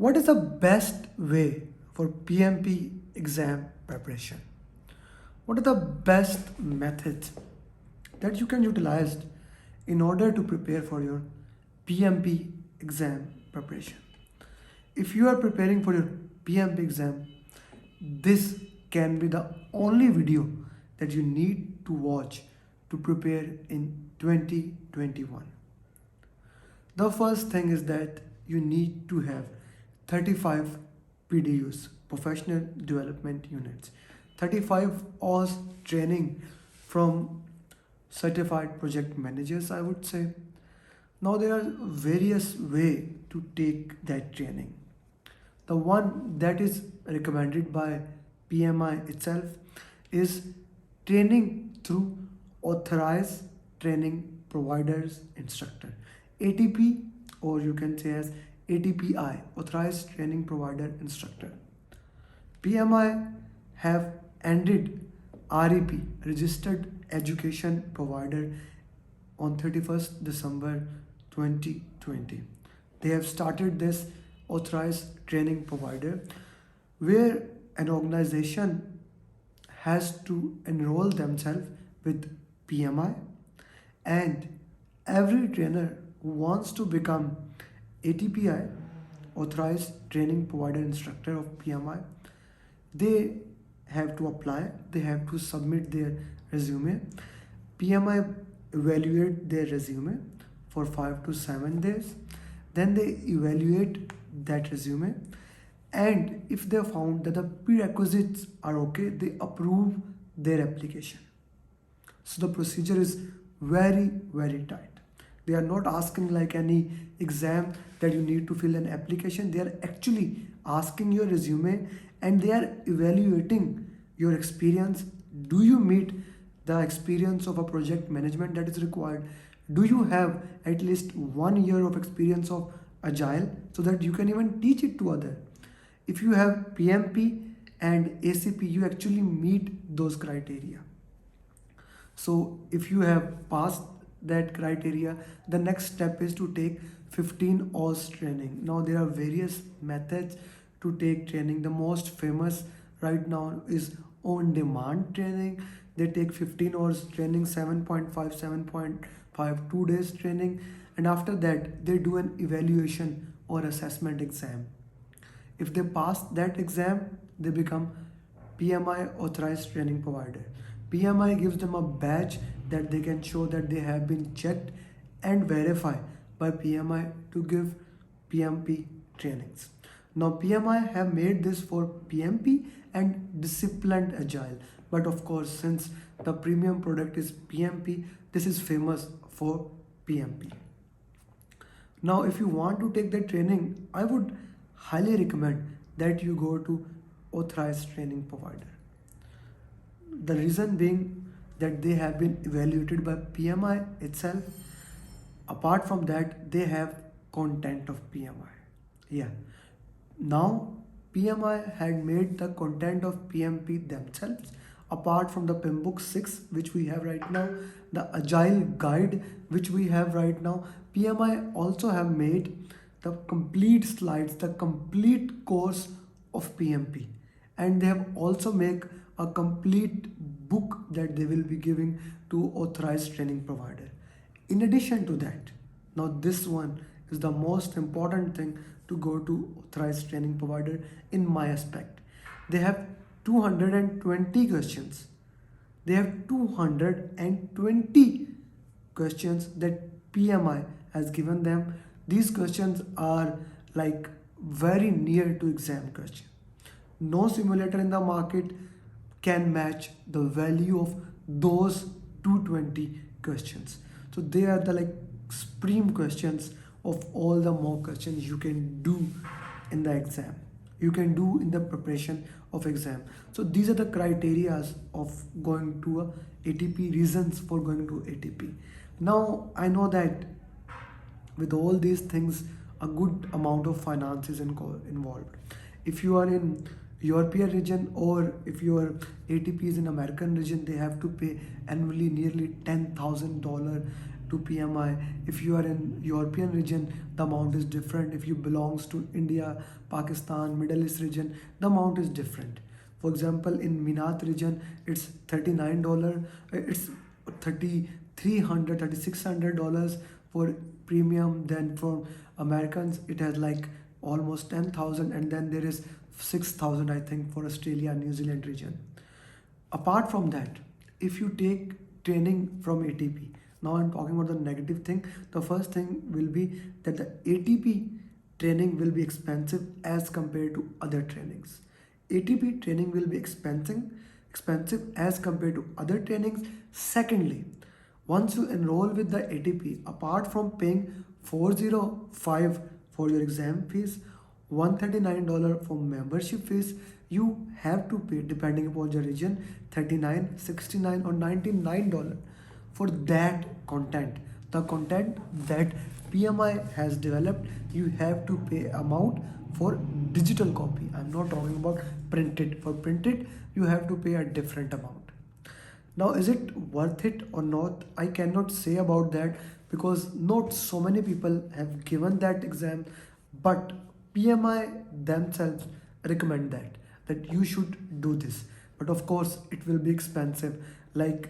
What is the best way for PMP exam preparation? What are the best methods that you can utilize in order to prepare for your PMP exam preparation? If you are preparing for your PMP exam, this can be the only video that you need to watch to prepare in 2021. The first thing is that you need to have 35 PDUs, professional development units, 35 hours training from certified project managers, I would say. Now there are various ways to take that training. The one that is recommended by PMI itself is training through authorized training providers instructor, ATP, or you can say as ATPI, authorized training provider instructor. PMI have ended REP, registered education provider, on 31st December 2020. They have started this authorized training provider where an organization has to enroll themselves with PMI, and every trainer who wants to become ATPI, authorized training provider instructor of PMI, they have to apply, they have to submit their resume. PMI evaluate their resume for 5 to 7 days. Then they evaluate that resume, and if they found that the prerequisites are okay, they approve their application. So the procedure is very tight. They are not asking like any exam that you need to fill an application. They are actually asking your resume, and they are evaluating your experience. Do you meet the experience of a project management that is required? Do you have at least 1 year of experience of agile so that you can even teach it to other? If you have PMP and ACP, you actually meet those criteria. So if you have passed that criteria, the next step is to take 15 hours training. Now there are various methods to take training. The most famous right now is on demand training. They take 15 hours training, 7.5, 7.5, 2 days training, and after that they do an evaluation or assessment exam. If they pass that exam, they become PMI authorized training provider. PMI gives them a badge that they can show that they have been checked and verified by PMI to give PMP trainings. Now PMI have made this for PMP and disciplined agile, but of course since the premium product is PMP, this is famous for PMP. Now if you want to take the training, I would highly recommend that you go to authorized training provider. The reason being that they have been evaluated by PMI itself. Apart from that, they have content of PMI. Yeah. Now PMI had made the content of PMP themselves. Apart from the PMBOK 6 which we have right now, the Agile Guide which we have right now, PMI also have made the complete slides, the complete course of PMP, and they have also make a complete book that they will be giving to authorized training provider. In addition to that, now this one is the most important thing to go to authorized training provider in my aspect. They have 220 questions. They have 220 questions that PMI has given them. These questions are like very near to exam question. No simulator in the market can match the value of those 220 questions. So they are the like supreme questions of all the mock questions you can do in the exam, you can do in the preparation of exam. So these are the criterias of going to a ATP, reasons for going to ATP. Now I know that with all these things, a good amount of finance is involved. If you are in European region, or if your ATP is in American region, they have to pay annually nearly $10,000 to PMI. If you are in European region, the amount is different. If you belongs to India, Pakistan, Middle East region, the amount is different. For example, in Minat region, it's $39. It's 3,300, $3,600 for premium. Then for Americans, it has like almost 10,000, and then there is 6,000, I think, for Australia and New Zealand region. Apart from that, if you take training from ATP, now I'm talking about the negative thing. The first thing will be that the ATP training will be expensive as compared to other trainings. ATP training will be expensive as compared to other trainings. Secondly, once you enroll with the ATP, apart from paying 405 for your exam fees, $139 for membership fees, you have to pay, depending upon your region, 39, 69 or $99 for that content. The content that PMI has developed, you have to pay amount for digital copy. I'm not talking about printed. For printed, you have to pay a different amount. Now, is it worth it or not? I cannot say about that because not so many people have given that exam, but PMI themselves recommend that you should do this. But of course, it will be expensive. Like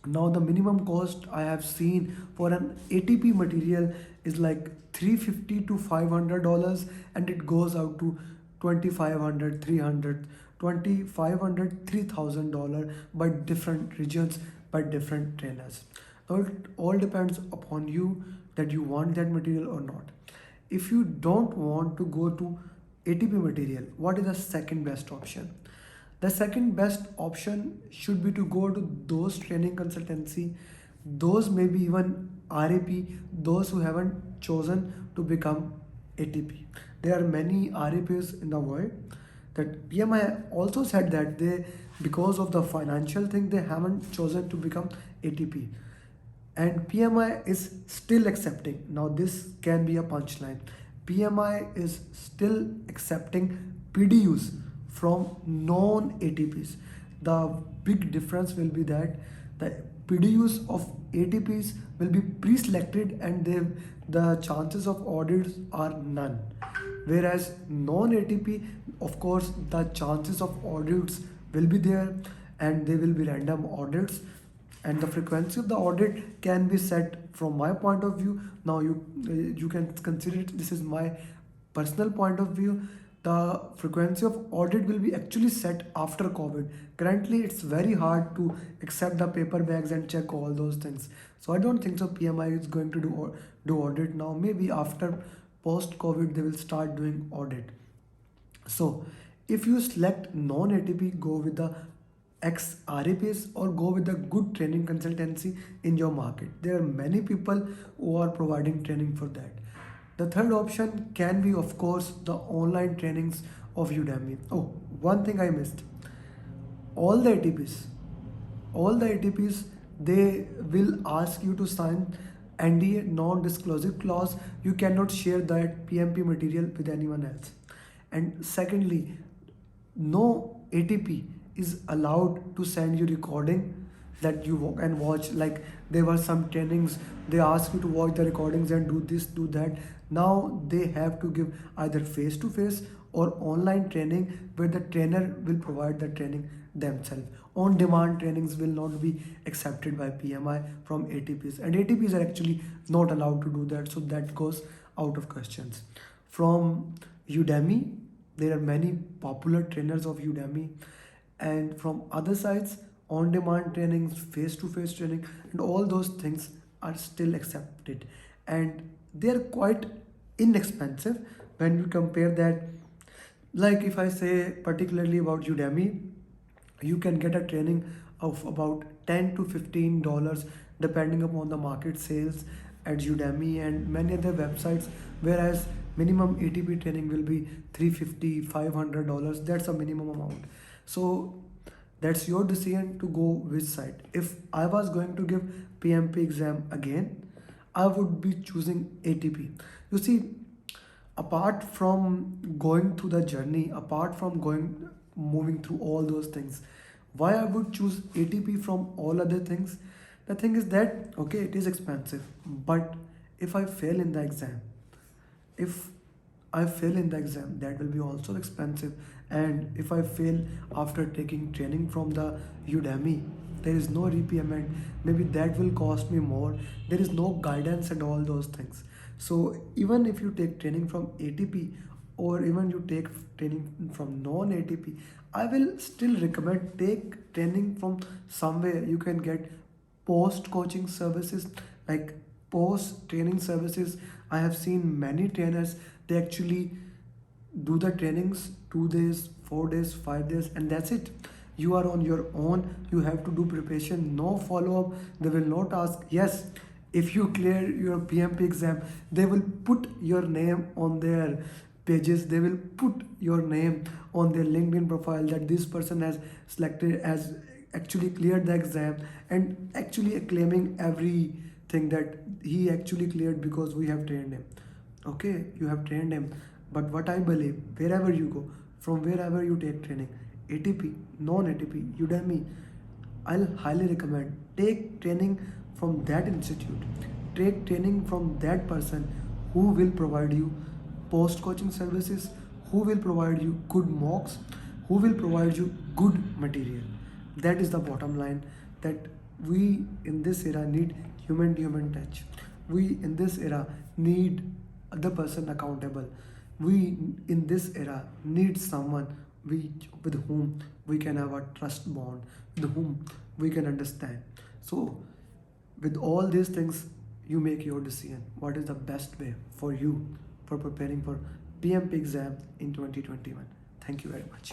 now, the minimum cost I have seen for an ATP material is like 350 to $500, and it goes out to 2,500, 300, 2,500, $3,000 by different regions, by different trainers. Now it all depends upon you that you want that material or not. If you don't want to go to ATP material, what is the second best option? The second best option should be to go to those training consultancy, those maybe even RAP, those who haven't chosen to become ATP. There are many RAPs in the world that PMI also said that they, because of the financial thing, they haven't chosen to become ATP. And PMI is still accepting. Now this can be a punchline. PMI is still accepting PDUs from non-ATPs. The big difference will be that the PDUs of ATPs will be pre-selected, and the chances of audits are none. Whereas non-ATP, of course, the chances of audits will be there, and they will be random audits, and the frequency of the audit can be set from my point of view. Now you can consider it, this is my personal point of view. The frequency of audit will be actually set after COVID. Currently, it's very hard to accept the paper bags and check all those things. So I don't think so PMI is going to do audit now. Maybe after post COVID they will start doing audit. So if you select non-ATP, go with the ex-RAPs or go with a good training consultancy in your market. There are many people who are providing training for that. The third option can be, of course, the online trainings of Udemy. Oh, one thing I missed. All the ATPs, all the ATPs, they will ask you to sign NDA, non-disclosure clause. You cannot share that PMP material with anyone else. And secondly, no ATP is allowed to send you recording that you can watch. Like there were some trainings, they ask you to watch the recordings and do this, do that. Now they have to give either face to face or online training where the trainer will provide the training themselves. On demand trainings will not be accepted by PMI from ATPs, and ATPs are actually not allowed to do that, so that goes out of questions. From Udemy, there are many popular trainers of Udemy, and from other sites, on demand trainings, face to face training, and all those things are still accepted, and they are quite inexpensive when you compare that. Like if I say particularly about Udemy, you can get a training of about $10 to $15 depending upon the market sales at Udemy and many other websites, whereas minimum ATP training will be $350, $500. That's a minimum amount. So that's your decision to go which side. If I was going to give PMP exam again, I would be choosing ATP. You see, apart from going through the journey, apart from moving through all those things, why I would choose ATP from all other things? The thing is that okay, it is expensive, but if I fail in the exam, if I fail in the exam, that will be also expensive. And if I fail after taking training from the Udemy, there is no repayment. Maybe that will cost me more. There is no guidance and all those things. So even if you take training from ATP or even you take training from non-ATP, I will still recommend take training from somewhere you can get post coaching services, like post training services. I have seen many trainers, they actually do the trainings 2 days, 4 days, 5 days, and that's it. You are on your own, you have to do preparation, no follow-up. They will not ask. Yes, if you clear your PMP exam, they will put your name on their pages, they will put your name on their LinkedIn profile that this person has selected as actually cleared the exam, and actually claiming everything that he actually cleared because we have trained him. Okay, you have trained him, but what I believe, wherever you go, from wherever you take training, ATP, non-ATP, Udemy, I'll highly recommend take training from that institute, take training from that person who will provide you post coaching services, who will provide you good mocks, who will provide you good material. That is the bottom line, that we in this era need human to human touch. We in this era need the person accountable. We in this era need someone with whom we can have a trust bond, with whom we can understand. So with all these things, you make your decision. What is the best way for you for preparing for PMP exam in 2021? Thank you very much.